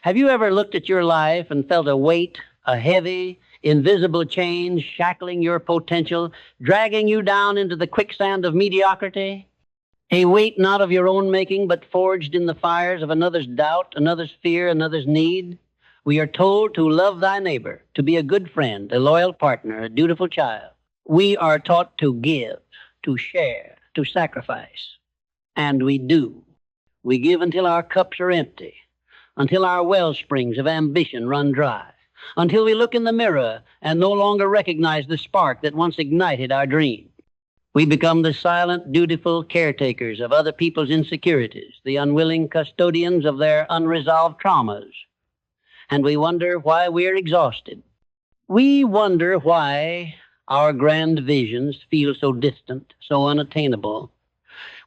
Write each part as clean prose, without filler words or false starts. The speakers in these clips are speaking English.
Have you ever looked at your life and felt a weight, a heavy, invisible chain shackling your potential, dragging you down into the quicksand of mediocrity? A weight not of your own making, but forged in the fires of another's doubt, another's fear, another's need? We are told to love thy neighbor, to be a good friend, a loyal partner, a dutiful child. We are taught to give, to share, to sacrifice. And we do. We give until our cups are empty, until our well springs of ambition run dry, until we look in the mirror and no longer recognize the spark that once ignited our dream. We become the silent, dutiful caretakers of other people's insecurities, the unwilling custodians of their unresolved traumas. And we wonder why we're exhausted. We wonder why our grand visions feel so distant, so unattainable.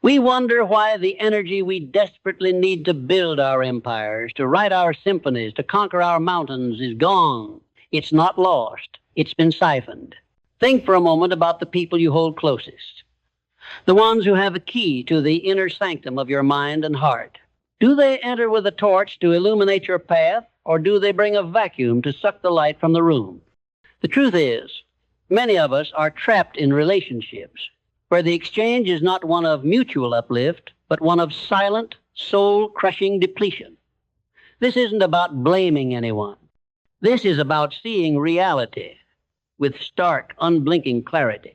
We wonder why the energy we desperately need to build our empires, to write our symphonies, to conquer our mountains is gone. It's not lost. It's been siphoned. Think for a moment about the people you hold closest, the ones who have a key to the inner sanctum of your mind and heart. Do they enter with a torch to illuminate your path, or do they bring a vacuum to suck the light from the room? The truth is, many of us are trapped in relationships where the exchange is not one of mutual uplift, but one of silent, soul-crushing depletion. This isn't about blaming anyone. This is about seeing reality with stark, unblinking clarity.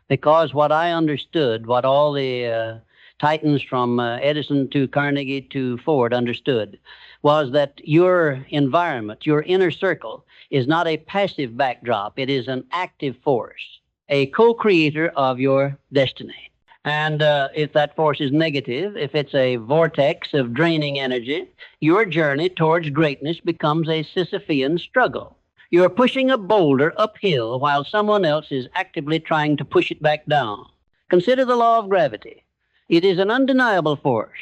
Because what I understood, what all the titans from Edison to Carnegie to Ford understood, was that your environment, your inner circle, is not a passive backdrop. It is an active force, a co-creator of your destiny. And if that force is negative, if it's a vortex of draining energy, your journey towards greatness becomes a Sisyphean struggle. You're pushing a boulder uphill while someone else is actively trying to push it back down. Consider the law of gravity. It is an undeniable force.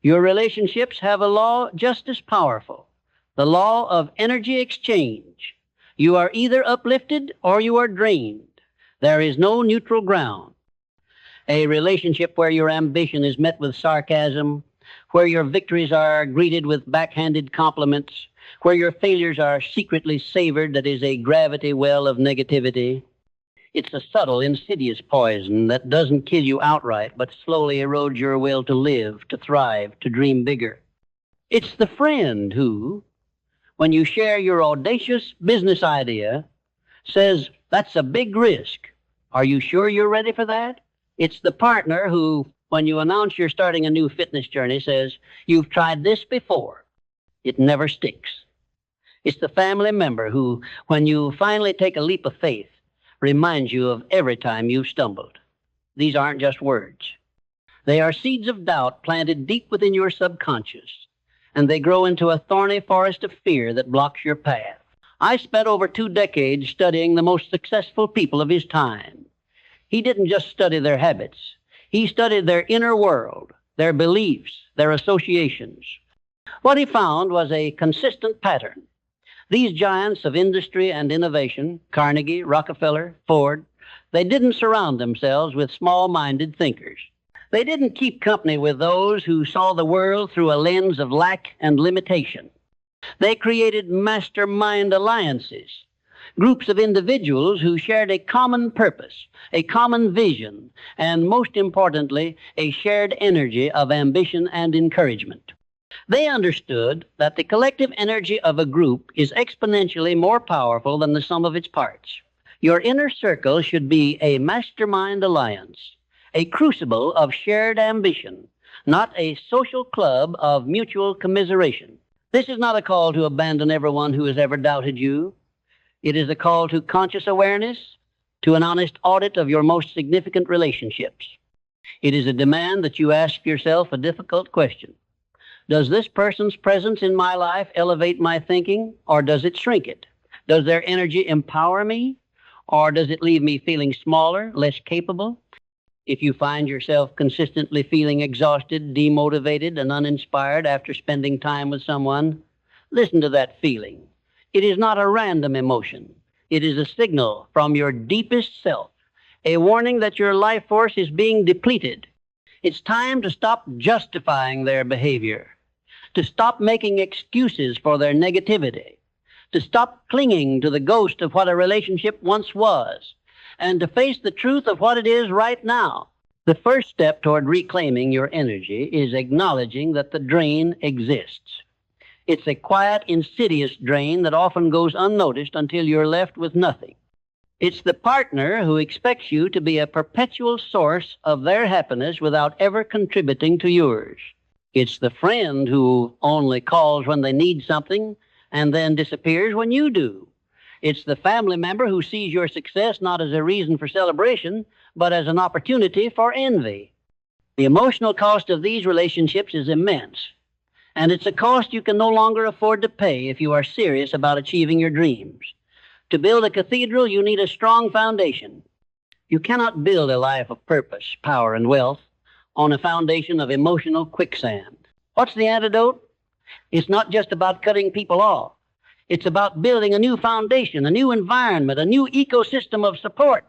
Your relationships have a law just as powerful, the law of energy exchange. You are either uplifted or you are drained. There is no neutral ground. A relationship where your ambition is met with sarcasm, where your victories are greeted with backhanded compliments, where your failures are secretly savored, that is a gravity well of negativity. It's a subtle, insidious poison that doesn't kill you outright, but slowly erodes your will to live, to thrive, to dream bigger. It's the friend who, when you share your audacious business idea, says, "That's a big risk. Are you sure you're ready for that?" It's the partner who, when you announce you're starting a new fitness journey, says, "You've tried this before. It never sticks." It's the family member who, when you finally take a leap of faith, reminds you of every time you've stumbled. These aren't just words. They are seeds of doubt planted deep within your subconscious, and they grow into a thorny forest of fear that blocks your path. I spent over 2 decades studying the most successful people of his time. He didn't just study their habits. He studied their inner world, their beliefs, their associations. What he found was a consistent pattern. These giants of industry and innovation, Carnegie, Rockefeller, Ford, they didn't surround themselves with small-minded thinkers. They didn't keep company with those who saw the world through a lens of lack and limitation. They created mastermind alliances, groups of individuals who shared a common purpose, a common vision, and most importantly, a shared energy of ambition and encouragement. They understood that the collective energy of a group is exponentially more powerful than the sum of its parts. Your inner circle should be a mastermind alliance, a crucible of shared ambition, not a social club of mutual commiseration. This is not a call to abandon everyone who has ever doubted you. It is a call to conscious awareness, to an honest audit of your most significant relationships. It is a demand that you ask yourself a difficult question. Does this person's presence in my life elevate my thinking, or does it shrink it? Does their energy empower me, or does it leave me feeling smaller, less capable? If you find yourself consistently feeling exhausted, demotivated, and uninspired after spending time with someone, listen to that feeling. It is not a random emotion. It is a signal from your deepest self, a warning that your life force is being depleted. It's time to stop justifying their behavior, to stop making excuses for their negativity, to stop clinging to the ghost of what a relationship once was, and to face the truth of what it is right now. The first step toward reclaiming your energy is acknowledging that the drain exists. It's a quiet, insidious drain that often goes unnoticed until you're left with nothing. It's the partner who expects you to be a perpetual source of their happiness without ever contributing to yours. It's the friend who only calls when they need something and then disappears when you do. It's the family member who sees your success not as a reason for celebration, but as an opportunity for envy. The emotional cost of these relationships is immense, and it's a cost you can no longer afford to pay if you are serious about achieving your dreams. To build a cathedral, you need a strong foundation. You cannot build a life of purpose, power, and wealth on a foundation of emotional quicksand. What's the antidote? It's not just about cutting people off. It's about building a new foundation, a new environment, a new ecosystem of support.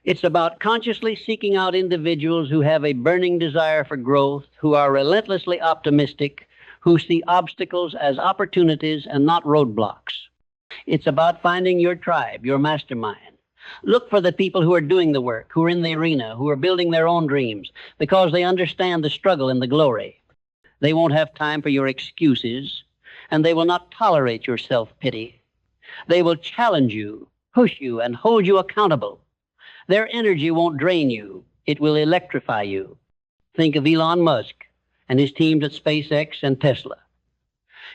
It's about consciously seeking out individuals who have a burning desire for growth, who are relentlessly optimistic, who see obstacles as opportunities and not roadblocks. It's about finding your tribe, your mastermind. Look for the people who are doing the work, who are in the arena, who are building their own dreams, because they understand the struggle and the glory. They won't have time for your excuses, and they will not tolerate your self-pity. They will challenge you, push you, and hold you accountable. Their energy won't drain you. It will electrify you. Think of Elon Musk and his teams at SpaceX and Tesla.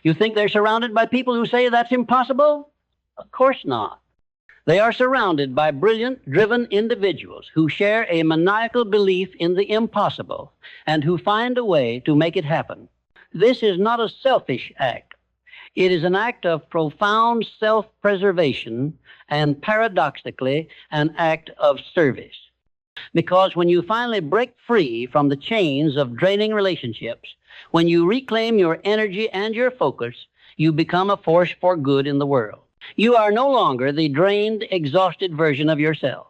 You think they're surrounded by people who say that's impossible? Of course not. They are surrounded by brilliant, driven individuals who share a maniacal belief in the impossible and who find a way to make it happen. This is not a selfish act. It is an act of profound self-preservation and, paradoxically, an act of service. Because when you finally break free from the chains of draining relationships, when you reclaim your energy and your focus, you become a force for good in the world. You are no longer the drained, exhausted version of yourself.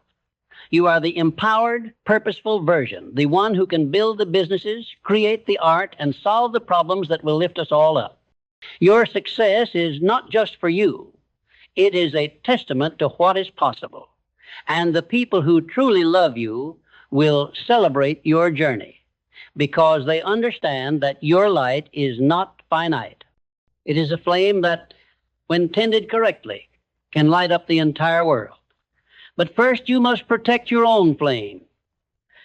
You are the empowered, purposeful version, the one who can build the businesses, create the art, and solve the problems that will lift us all up. Your success is not just for you. It is a testament to what is possible. And the people who truly love you will celebrate your journey because they understand that your light is not finite. It is a flame that, when tended correctly, can light up the entire world. But first, you must protect your own flame.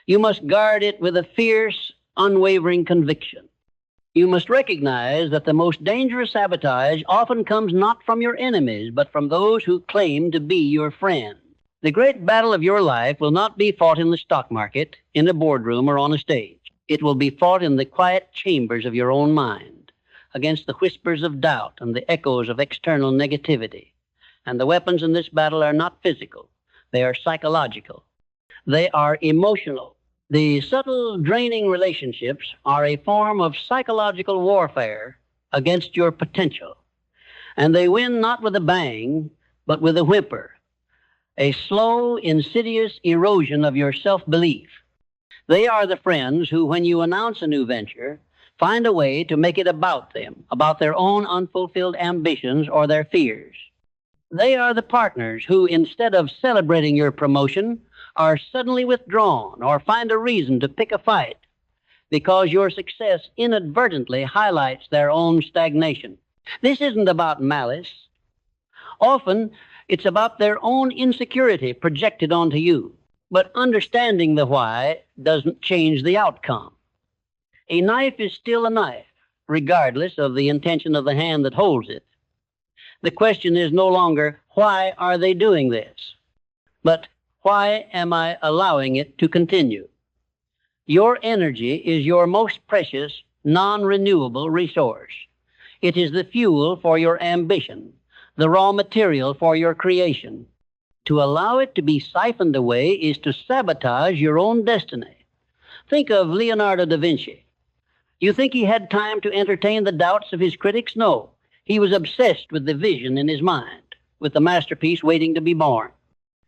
You must guard it with a fierce, unwavering conviction. You must recognize that the most dangerous sabotage often comes not from your enemies, but from those who claim to be your friends. The great battle of your life will not be fought in the stock market, in a boardroom, or on a stage. It will be fought in the quiet chambers of your own mind, against the whispers of doubt and the echoes of external negativity. And the weapons in this battle are not physical. They are psychological. They are emotional. The subtle, draining relationships are a form of psychological warfare against your potential. And they win not with a bang, but with a whimper, a slow, insidious erosion of your self-belief. They are the friends who, when you announce a new venture, find a way to make it about them, about their own unfulfilled ambitions or their fears. They are the partners who, instead of celebrating your promotion, are suddenly withdrawn or find a reason to pick a fight because your success inadvertently highlights their own stagnation. This isn't about malice. Often, it's about their own insecurity projected onto you. But understanding the why doesn't change the outcome. A knife is still a knife, regardless of the intention of the hand that holds it. The question is no longer, why are they doing this? But why am I allowing it to continue? Your energy is your most precious, non-renewable resource. It is the fuel for your ambition, the raw material for your creation. To allow it to be siphoned away is to sabotage your own destiny. Think of Leonardo da Vinci. You think he had time to entertain the doubts of his critics? No. He was obsessed with the vision in his mind, with the masterpiece waiting to be born.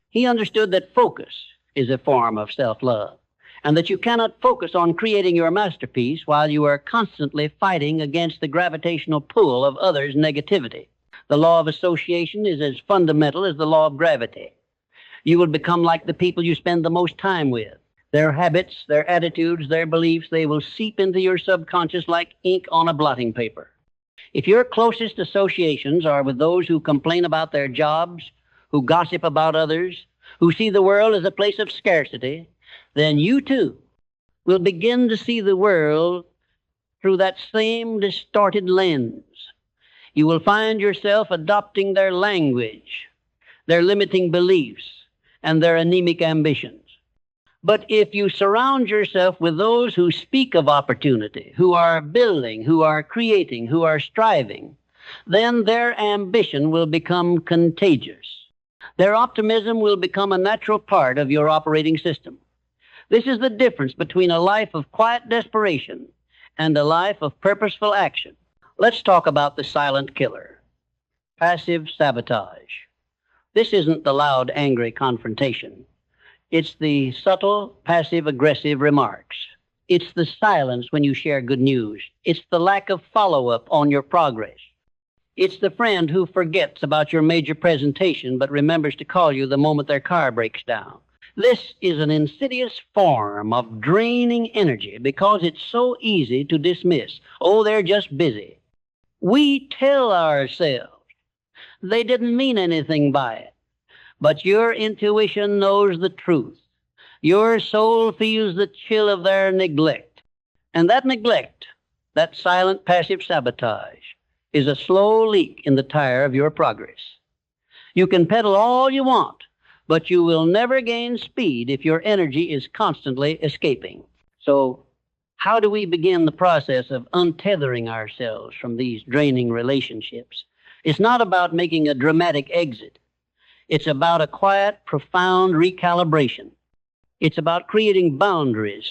He understood that focus is a form of self-love, and that you cannot focus on creating your masterpiece while you are constantly fighting against the gravitational pull of others' negativity. The law of association is as fundamental as the law of gravity. You will become like the people you spend the most time with. Their habits, their attitudes, their beliefs, they will seep into your subconscious like ink on a blotting paper. If your closest associations are with those who complain about their jobs, who gossip about others, who see the world as a place of scarcity, then you too will begin to see the world through that same distorted lens. You will find yourself adopting their language, their limiting beliefs, and their anemic ambitions. But if you surround yourself with those who speak of opportunity, who are building, who are creating, who are striving, then their ambition will become contagious. Their optimism will become a natural part of your operating system. This is the difference between a life of quiet desperation and a life of purposeful action. Let's talk about the silent killer, passive sabotage. This isn't the loud, angry confrontation. It's the subtle, passive-aggressive remarks. It's the silence when you share good news. It's the lack of follow-up on your progress. It's the friend who forgets about your major presentation but remembers to call you the moment their car breaks down. This is an insidious form of draining energy because it's so easy to dismiss. Oh, they're just busy. We tell ourselves they didn't mean anything by it. But your intuition knows the truth. Your soul feels the chill of their neglect. And that neglect, that silent passive sabotage, is a slow leak in the tire of your progress. You can pedal all you want, but you will never gain speed if your energy is constantly escaping. So, how do we begin the process of untethering ourselves from these draining relationships? It's not about making a dramatic exit. It's about a quiet, profound recalibration. It's about creating boundaries.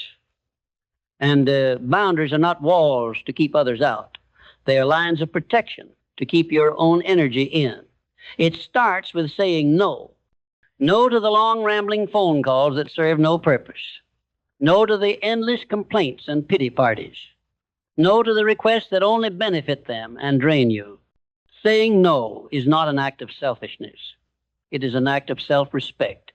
And boundaries are not walls to keep others out. They are lines of protection to keep your own energy in. It starts with saying no. No to the long, rambling phone calls that serve no purpose. No to the endless complaints and pity parties. No to the requests that only benefit them and drain you. Saying no is not an act of selfishness. It is an act of self-respect.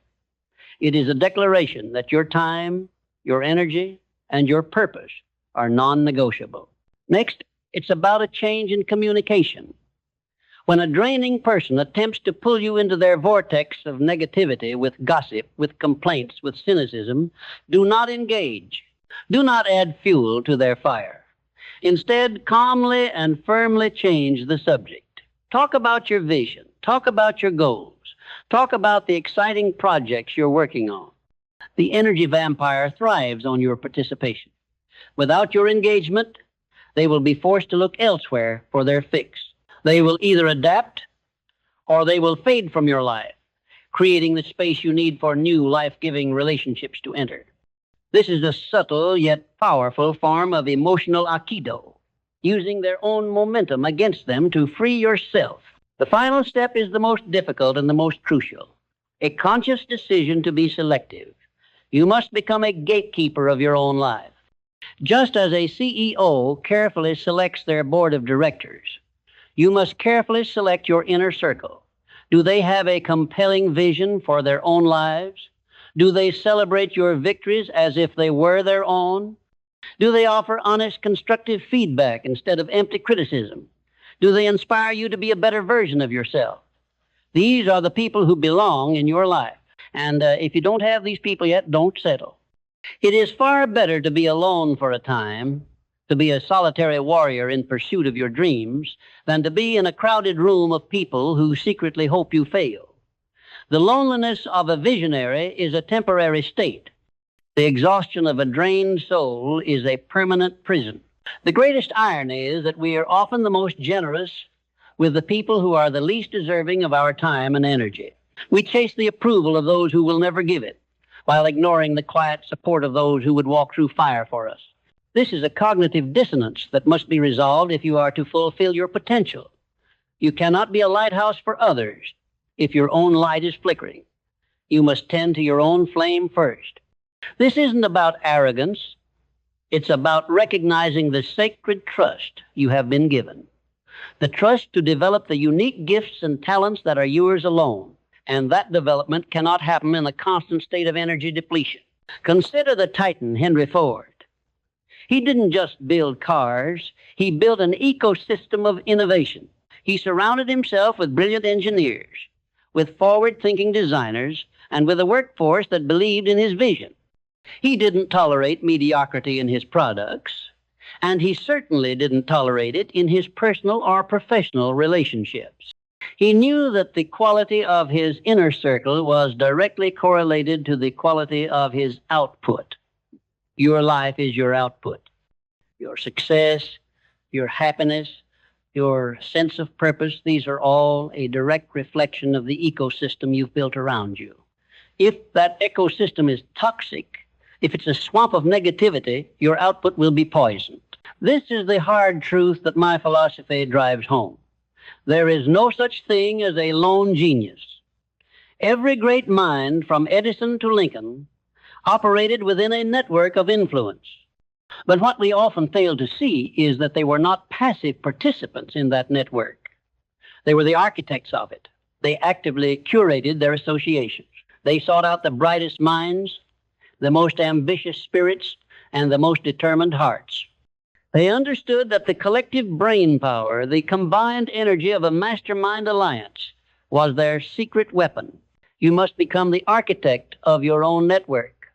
It is a declaration that your time, your energy, and your purpose are non-negotiable. Next, it's about a change in communication. When a draining person attempts to pull you into their vortex of negativity with gossip, with complaints, with cynicism, do not engage. Do not add fuel to their fire. Instead, calmly and firmly change the subject. Talk about your vision. Talk about your goals. Talk about the exciting projects you're working on. The energy vampire thrives on your participation. Without your engagement, they will be forced to look elsewhere for their fix. They will either adapt or they will fade from your life, creating the space you need for new life-giving relationships to enter. This is a subtle yet powerful form of emotional aikido, using their own momentum against them to free yourself. The final step is the most difficult and the most crucial, a conscious decision to be selective. You must become a gatekeeper of your own life. Just as a CEO carefully selects their board of directors, you must carefully select your inner circle. Do they have a compelling vision for their own lives? Do they celebrate your victories as if they were their own? Do they offer honest, constructive feedback instead of empty criticism? Do they inspire you to be a better version of yourself? These are the people who belong in your life. And if you don't have these people yet, don't settle. It is far better to be alone for a time, to be a solitary warrior in pursuit of your dreams, than to be in a crowded room of people who secretly hope you fail. The loneliness of a visionary is a temporary state. The exhaustion of a drained soul is a permanent prison. The greatest irony is that we are often the most generous with the people who are the least deserving of our time and energy. We chase the approval of those who will never give it, while ignoring the quiet support of those who would walk through fire for us. This is a cognitive dissonance that must be resolved if you are to fulfill your potential. You cannot be a lighthouse for others if your own light is flickering. You must tend to your own flame first. This isn't about arrogance. It's about recognizing the sacred trust you have been given. The trust to develop the unique gifts and talents that are yours alone. And that development cannot happen in a constant state of energy depletion. Consider the Titan, Henry Ford. He didn't just build cars, he built an ecosystem of innovation. He surrounded himself with brilliant engineers, with forward-thinking designers, and with a workforce that believed in his vision. He didn't tolerate mediocrity in his products, and he certainly didn't tolerate it in his personal or professional relationships. He knew that the quality of his inner circle was directly correlated to the quality of his output. Your life is your output. Your success, your happiness, your sense of purpose, these are all a direct reflection of the ecosystem you've built around you. If that ecosystem is toxic, if it's a swamp of negativity, your output will be poisoned. This is the hard truth that my philosophy drives home. There is no such thing as a lone genius. Every great mind, from Edison to Lincoln, operated within a network of influence. But what we often fail to see is that they were not passive participants in that network. They were the architects of it. They actively curated their associations. They sought out the brightest minds, the most ambitious spirits, and the most determined hearts. They understood that the collective brain power, the combined energy of a mastermind alliance, was their secret weapon. You must become the architect of your own network.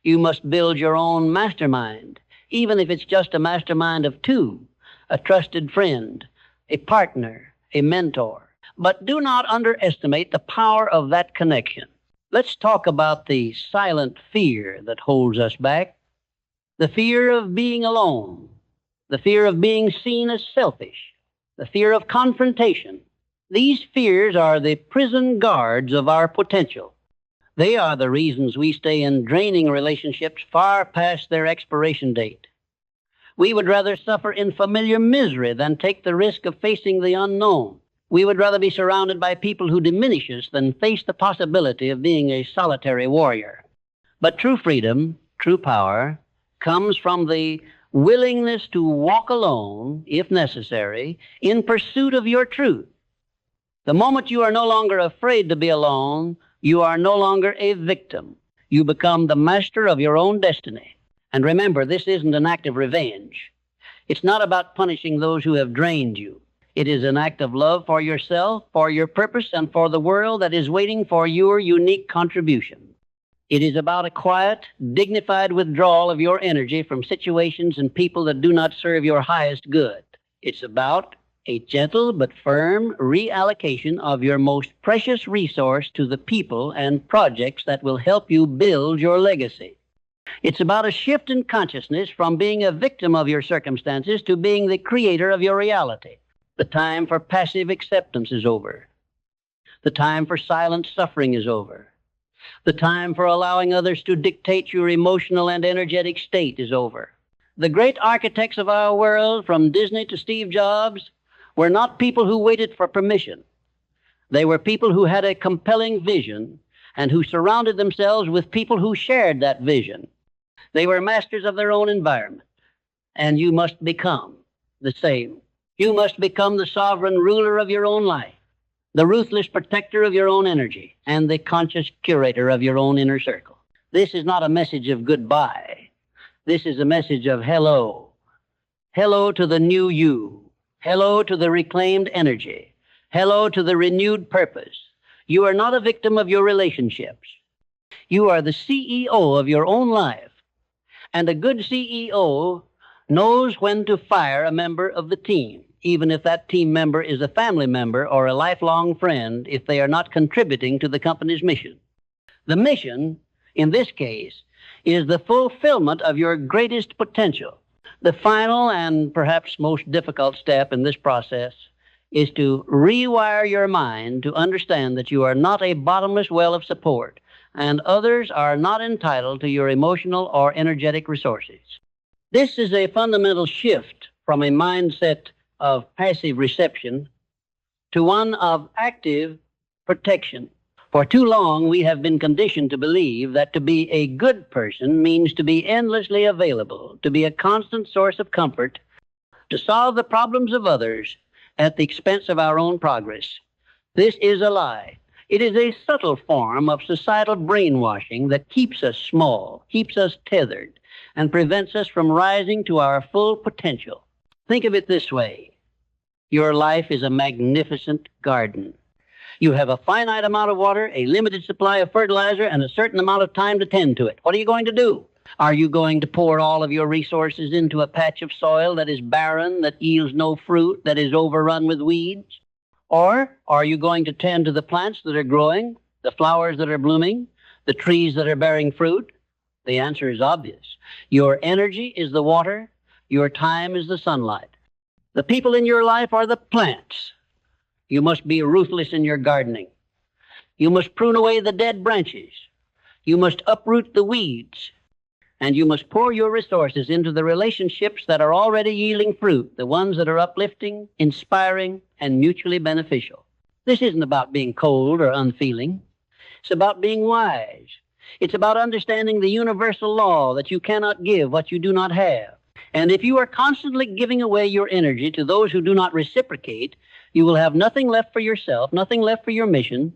You must build your own mastermind, even if it's just a mastermind of two, a trusted friend, a partner, a mentor. But do not underestimate the power of that connection. Let's talk about the silent fear that holds us back. The fear of being alone, the fear of being seen as selfish, the fear of confrontation. These fears are the prison guards of our potential. They are the reasons we stay in draining relationships far past their expiration date. We would rather suffer in familiar misery than take the risk of facing the unknown. We would rather be surrounded by people who diminish us than face the possibility of being a solitary warrior. But true freedom, true power, comes from the willingness to walk alone, if necessary, in pursuit of your truth. The moment you are no longer afraid to be alone, you are no longer a victim. You become the master of your own destiny. And remember, this isn't an act of revenge. It's not about punishing those who have drained you. It is an act of love for yourself, for your purpose, and for the world that is waiting for your unique contribution. It is about a quiet, dignified withdrawal of your energy from situations and people that do not serve your highest good. It's about a gentle but firm reallocation of your most precious resource to the people and projects that will help you build your legacy. It's about a shift in consciousness from being a victim of your circumstances to being the creator of your reality. The time for passive acceptance is over. The time for silent suffering is over. The time for allowing others to dictate your emotional and energetic state is over. The great architects of our world, from Disney to Steve Jobs, were not people who waited for permission. They were people who had a compelling vision and who surrounded themselves with people who shared that vision. They were masters of their own environment, and you must become the same. You must become the sovereign ruler of your own life, the ruthless protector of your own energy, and the conscious curator of your own inner circle. This is not a message of goodbye. This is a message of hello. Hello to the new you. Hello to the reclaimed energy. Hello to the renewed purpose. You are not a victim of your relationships. You are the CEO of your own life. And a good CEO knows when to fire a member of the team, even if that team member is a family member or a lifelong friend, if they are not contributing to the company's mission. The mission, in this case, is the fulfillment of your greatest potential. The final and perhaps most difficult step in this process is to rewire your mind to understand that you are not a bottomless well of support, and others are not entitled to your emotional or energetic resources. This is a fundamental shift from a mindset of passive reception to one of active protection. For too long, we have been conditioned to believe that to be a good person means to be endlessly available, to be a constant source of comfort, to solve the problems of others at the expense of our own progress. This is a lie. It is a subtle form of societal brainwashing that keeps us small, keeps us tethered, and prevents us from rising to our full potential. Think of it this way. Your life is a magnificent garden. You have a finite amount of water, a limited supply of fertilizer, and a certain amount of time to tend to it. What are you going to do? Are you going to pour all of your resources into a patch of soil that is barren, that yields no fruit, that is overrun with weeds? Or are you going to tend to the plants that are growing, the flowers that are blooming, the trees that are bearing fruit? The answer is obvious. Your energy is the water. Your time is the sunlight. The people in your life are the plants. You must be ruthless in your gardening. You must prune away the dead branches. You must uproot the weeds. And you must pour your resources into the relationships that are already yielding fruit, the ones that are uplifting, inspiring, and mutually beneficial. This isn't about being cold or unfeeling. It's about being wise. It's about understanding the universal law that you cannot give what you do not have. And if you are constantly giving away your energy to those who do not reciprocate, you will have nothing left for yourself, nothing left for your mission,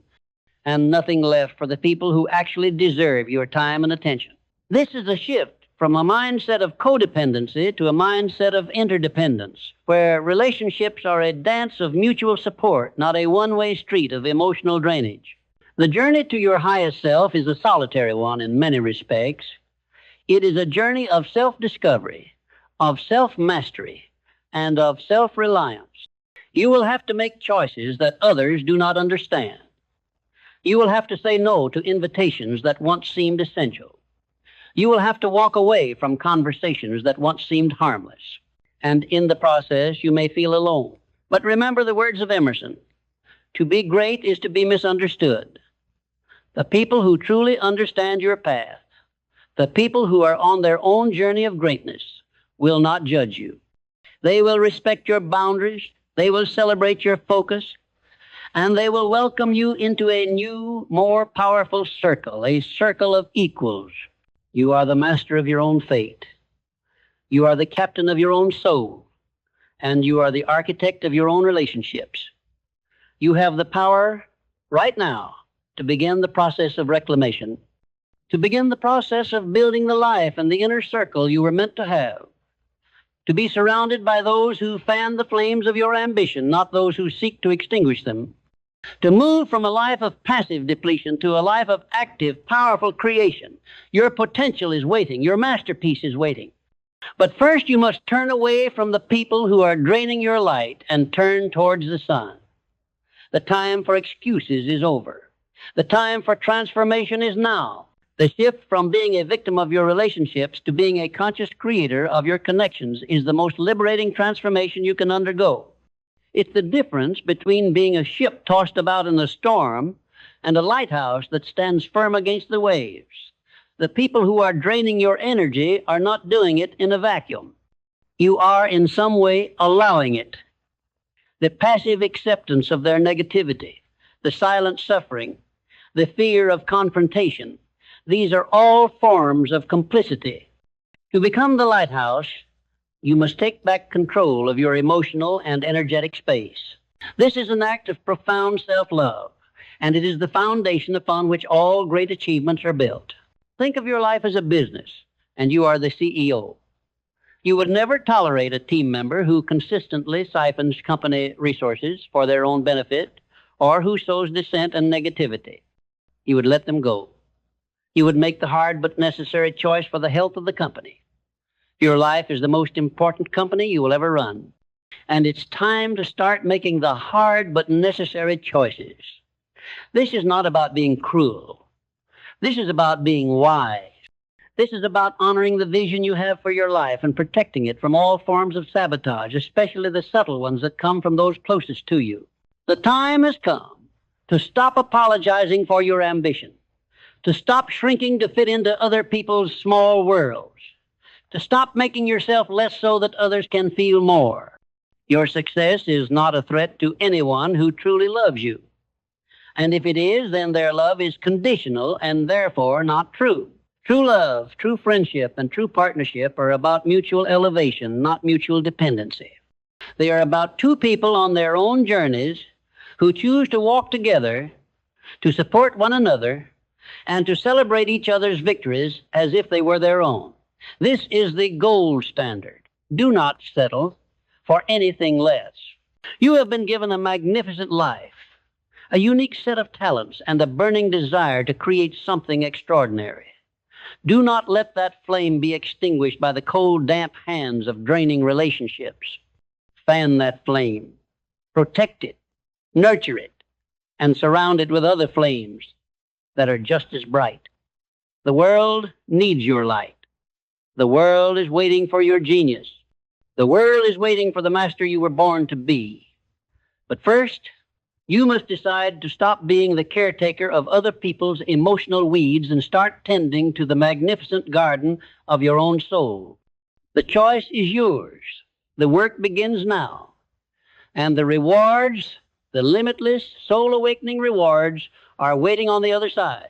and nothing left for the people who actually deserve your time and attention. This is a shift from a mindset of codependency to a mindset of interdependence, where relationships are a dance of mutual support, not a one-way street of emotional drainage. The journey to your highest self is a solitary one in many respects. It is a journey of self-discovery, of self-mastery, and of self-reliance. You will have to make choices that others do not understand. You will have to say no to invitations that once seemed essential. You will have to walk away from conversations that once seemed harmless. And in the process, you may feel alone. But remember the words of Emerson. To be great is to be misunderstood. The people who truly understand your path, the people who are on their own journey of greatness, will not judge you. They will respect your boundaries. They will celebrate your focus. And they will welcome you into a new, more powerful circle, a circle of equals. You are the master of your own fate. You are the captain of your own soul. And you are the architect of your own relationships. You have the power right now to begin the process of reclamation, to begin the process of building the life and the inner circle you were meant to have, to be surrounded by those who fan the flames of your ambition, not those who seek to extinguish them, to move from a life of passive depletion to a life of active, powerful creation. Your potential is waiting. Your masterpiece is waiting. But first, you must turn away from the people who are draining your light and turn towards the sun. The time for excuses is over. The time for transformation is now. The shift from being a victim of your relationships to being a conscious creator of your connections is the most liberating transformation you can undergo. It's the difference between being a ship tossed about in a storm and a lighthouse that stands firm against the waves. The people who are draining your energy are not doing it in a vacuum. You are in some way allowing it. The passive acceptance of their negativity, the silent suffering, the fear of confrontation, these are all forms of complicity. To become the lighthouse, you must take back control of your emotional and energetic space. This is an act of profound self-love, and it is the foundation upon which all great achievements are built. Think of your life as a business, and you are the CEO. You would never tolerate a team member who consistently siphons company resources for their own benefit or who sows dissent and negativity. You would let them go. You would make the hard but necessary choice for the health of the company. Your life is the most important company you will ever run. And it's time to start making the hard but necessary choices. This is not about being cruel. This is about being wise. This is about honoring the vision you have for your life and protecting it from all forms of sabotage, especially the subtle ones that come from those closest to you. The time has come to stop apologizing for your ambition, to stop shrinking to fit into other people's small worlds, to stop making yourself less so that others can feel more. Your success is not a threat to anyone who truly loves you. And if it is, then their love is conditional and therefore not true. True love, true friendship, and true partnership are about mutual elevation, not mutual dependency. They are about two people on their own journeys who choose to walk together, to support one another, and to celebrate each other's victories as if they were their own. This is the gold standard. Do not settle for anything less. You have been given a magnificent life, a unique set of talents, and a burning desire to create something extraordinary. Do not let that flame be extinguished by the cold, damp hands of draining relationships. Fan that flame, protect it, nurture it, and surround it with other flames that are just as bright. The world needs your light. The world is waiting for your genius. The world is waiting for the master you were born to be. But first, you must decide to stop being the caretaker of other people's emotional weeds and start tending to the magnificent garden of your own soul. The choice is yours. The work begins now. And the rewards, the limitless, soul-awakening rewards, are waiting on the other side.